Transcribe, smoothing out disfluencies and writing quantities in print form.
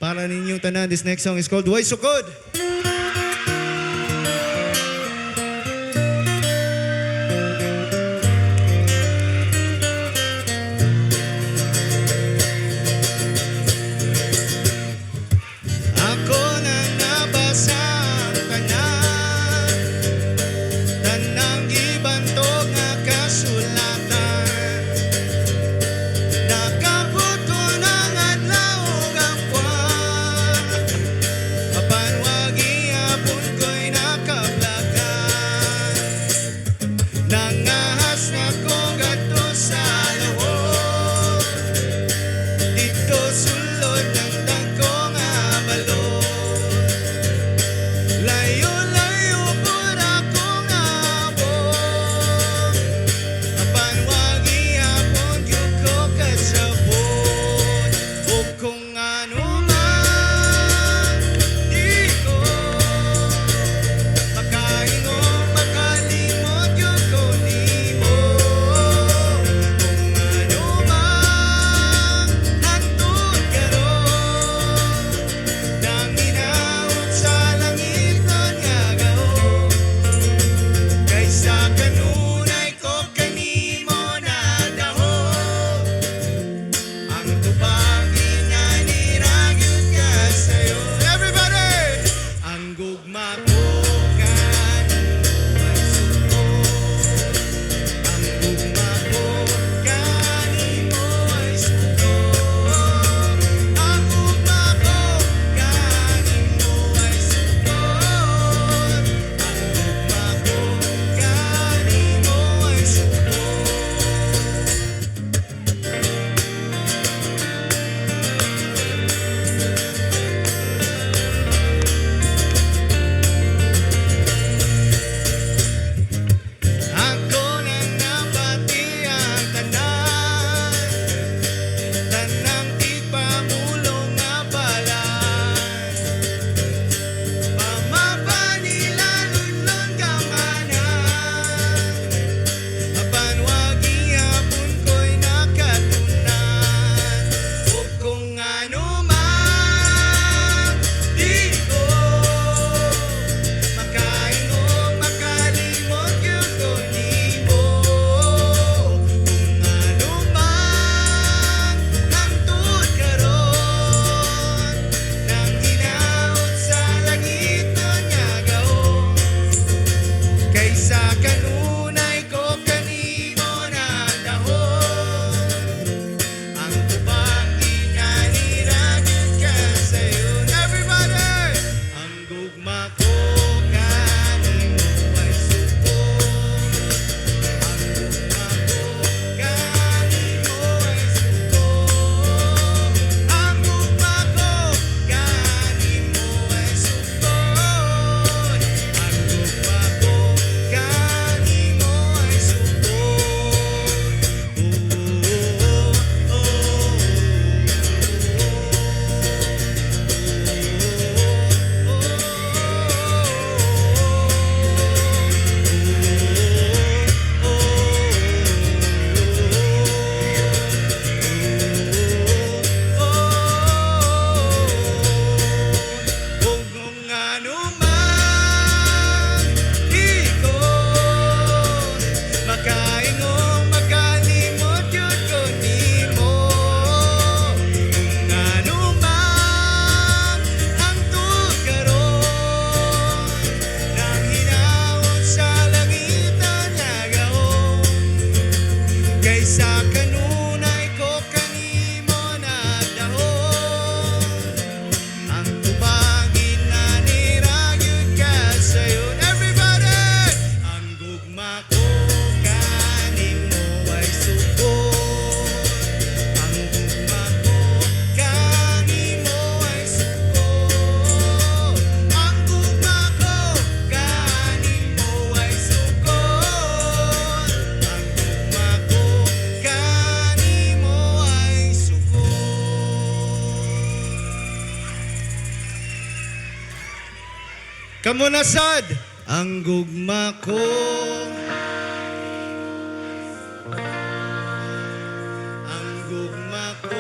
Para ninyong tanan, this next song is called Way Sukod. Ako na nabasa ang tanan, tanang gibantog nga kasulatan. Nakabuto ng adlaw ug ang buwan, mapanwagi hapon ko'y nakablagan. Nangahas na ko gadto sa lawom, dito sulod ng dagkong abalon. Layo-layo pud akong naabot, mapanwagi hapon gyud ko kasabot. Ug kung ano man di ko makaingon, makalimot gyud ko nimo. Kung ano man hangtod karon, nang hinaot sa langit nun nga gahom. Kaysa kanunay ko kanimo nadahom, ang tubagi nga niragyod ka sa'yo. Everybody! Ang gugma ko kanimo ay sukod. Ang gugma ko kanimo ay sukod. Ang gugma ko kanimo ay sukod. Ang gugma ko kanimo ay Ako na napati ang tanan, tanang tigpamulong nga balan. Pamapanila lunlon kamanan, mapanwagi hapon ko'y nakatunan. Ug kung ano man di ko makaingon, makalimot gyud ko nimo. Kung ano man hangtod karon, nang hinaot sa langit nun nga gahom. Kaysa kanunay ko kanimo nadahom, ang tubagi nga niragyod ka sa'yo. Everybody! Ang gugma ko kanimo ay sukod. Ang gugma ko kanimo ay sukod. Ang gugma ko kanimo ay sukod. Ang gugma ko kanimo ay Kung ano man di ko makaingon, makalimot gyud ko nimo. Kung ano man hangtod karon, nang hinaot sa langit nun nga gahom. Kaysa kanunay ko kanimo nadahom, ang tubagi na niragyod ka sa'yo. Everybody! Ang gugma ko kanimo ay sukod. Ang gugma ko kanimo ay sukod. Ang gugma ko kanimo ay sukod. Ang gugma ko kanimo ay sukod. Kamunasad! Ang gugma ko ang gugma ko